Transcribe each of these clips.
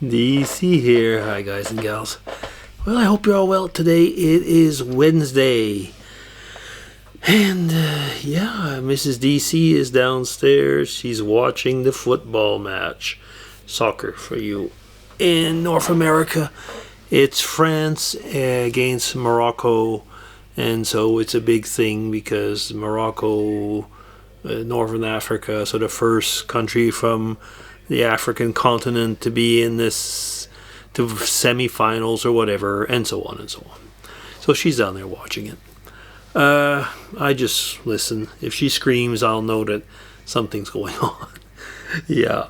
DC here. Hi, guys and gals. Well, I hope you're all well today. It is Wednesday. And, Mrs. DC is downstairs. She's watching the football match. Soccer for you. In North America, it's France against Morocco. And so it's a big thing because Morocco, Northern Africa, so the first country from the African continent to be in this, to semifinals or whatever, and so on and so on. So she's down there watching it. I just listen. If she screams, I'll know that something's going on. Yeah.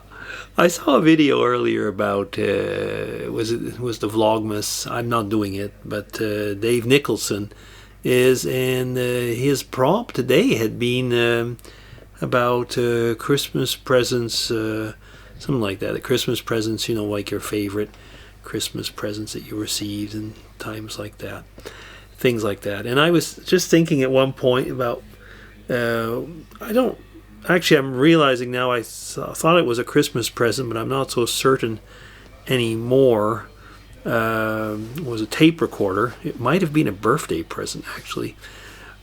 I saw a video earlier about, it was the Vlogmas. I'm not doing it, but Dave Nicholson is, and his prompt today had been about Christmas presents, something like that. The Christmas presents, like your favorite Christmas presents that you received and times like that. Things like that. And I was just thinking at one point about, I'm realizing now I thought it was a Christmas present, but I'm not so certain anymore. It was a tape recorder. It might have been a birthday present, actually.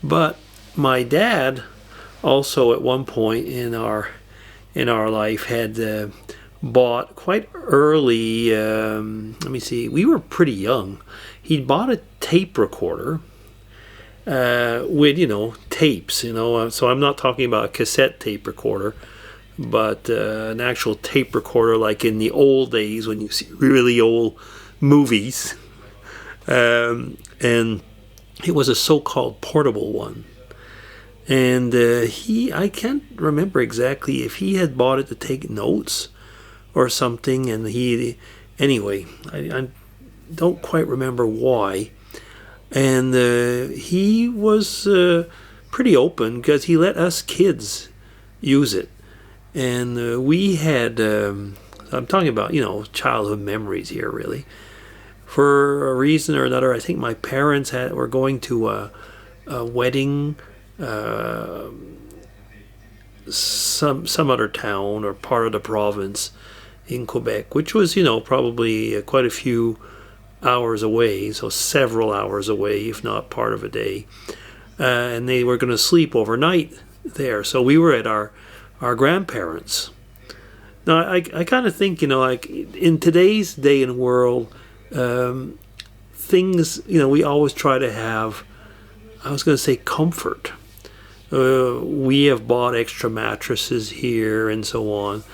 But my dad also at one point in our life had bought quite early, we were pretty young. He'd bought a tape recorder with, tapes, so I'm not talking about a cassette tape recorder, but an actual tape recorder like in the old days when you see really old movies. And it was a so-called portable one. And I can't remember exactly if he had bought it to take notes or something, and I don't quite remember why. And he was pretty open because he let us kids use it. And we had, I'm talking about, childhood memories here, really. For a reason or another, I think my parents were going to a wedding, some other town or part of the province in Quebec, which was, probably quite a few hours away, so several hours away, if not part of a day. And they were going to sleep overnight there. So we were at our grandparents'. Now, I kind of think, like in today's day and world, things, we always try to have, I was going to say comfort. We have bought extra mattresses here and so on,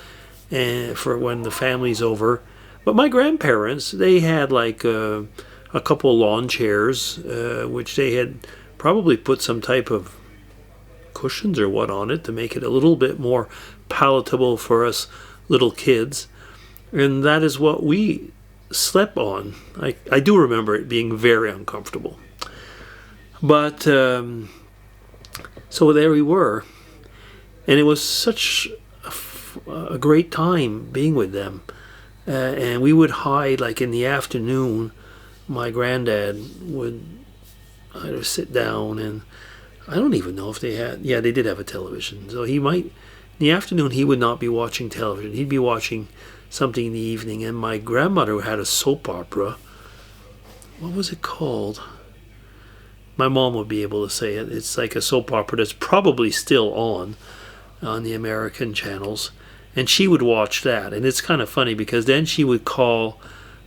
and for when the family's over. But my grandparents, they had like a couple lawn chairs, which they had probably put some type of cushions or what on it to make it a little bit more palatable for us little kids. And that is what we slept on. I do remember it being very uncomfortable. But, so there we were. And it was such a great time being with them. And we would hide, like in the afternoon, my granddad would either sit down, and I don't even know if they did have a television. So in the afternoon, he would not be watching television. He'd be watching something in the evening. And my grandmother had a soap opera. What was it called? My mom would be able to say it. It's like a soap opera that's probably still on the American channels. And she would watch that. And it's kind of funny because then she would call,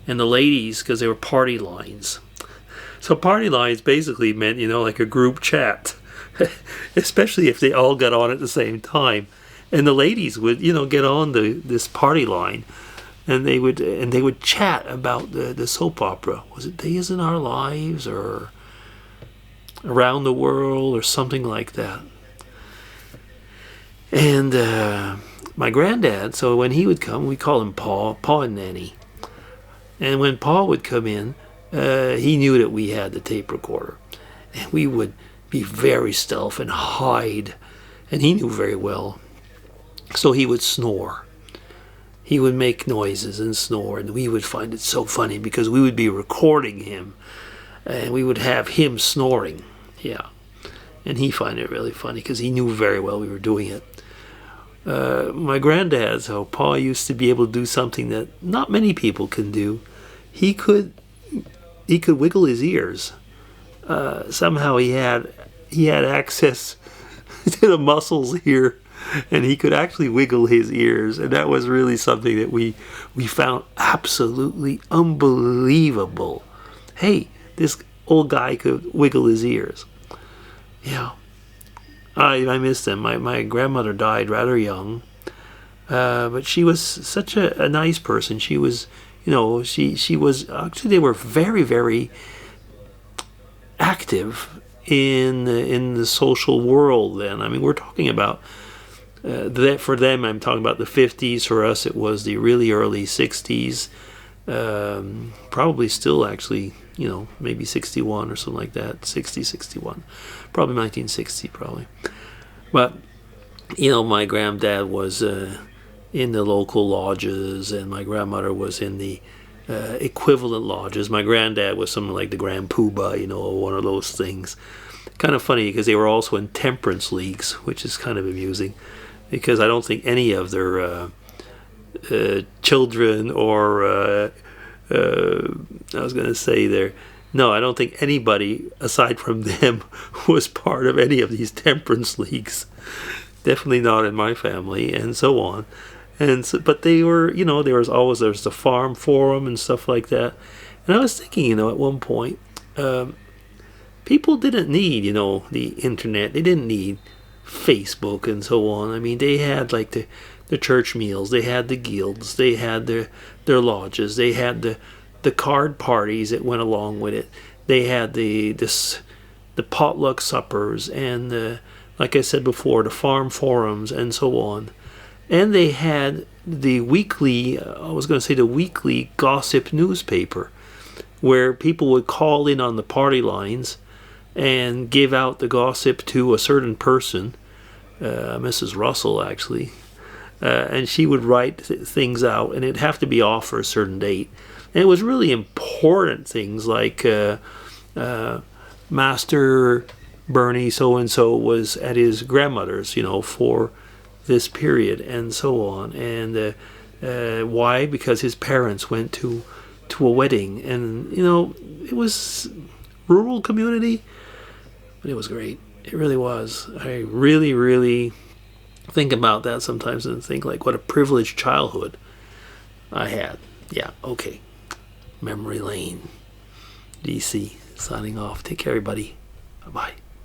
and the ladies, because they were party lines. So party lines basically meant, like a group chat. Especially if they all got on at the same time. And the ladies would, get on this party line. And they would chat about the soap opera. Was it Days in Our Lives or Around the World or something like that? And my granddad, so when he would come, we call him Pa and Nanny. And when Pa would come in, he knew that we had the tape recorder. And we would be very stealth and hide. And he knew very well. So he would snore. He would make noises and snore. And we would find it so funny because we would be recording him. And we would have him snoring. Yeah. And he found it really funny because he knew very well we were doing it. My granddad, so Pa used to be able to do something that not many people can do. He could wiggle his ears. Somehow he had access to the muscles here, and he could actually wiggle his ears, and that was really something that we found absolutely unbelievable. Hey, this old guy could wiggle his ears. Yeah, I miss them. My grandmother died rather young, but she was such a nice person. She was, she was actually, they were very, very active in the social world then. I mean, we're talking about that for them. I'm talking about the 50s. For us, it was the really early 60s. Probably still actually, maybe 61 or something like that. 60, 61, probably 1960, probably. But my granddad was in the local lodges, and my grandmother was in the equivalent lodges. My granddad was something like the Grand Poobah, one of those things. Kind of funny because they were also in temperance leagues, which is kind of amusing, because I don't think any of their children or I was going to say I don't think anybody aside from them was part of any of these temperance leagues. Definitely not in my family, and so on. And so, but they were, there's the farm forum and stuff like that. And I was thinking, at one point, people didn't need, the internet. They didn't need Facebook and so on. I mean, they had like the church meals, they had the guilds, they had their lodges, they had the card parties that went along with it. They had the potluck suppers, and like I said before, the farm forums and so on. And they had the weekly gossip newspaper, where people would call in on the party lines and give out the gossip to a certain person, Mrs. Russell actually, and she would write things out, and it'd have to be off for a certain date. And it was really important things like Master Bernie so-and-so was at his grandmother's, for this period, and so on. And why? Because his parents went to a wedding, and it was rural community, but it was great. It really was. I really, really think about that sometimes and think like what a privileged childhood I had. Yeah, okay. Memory lane. DC signing off. Take care, everybody. Bye-bye.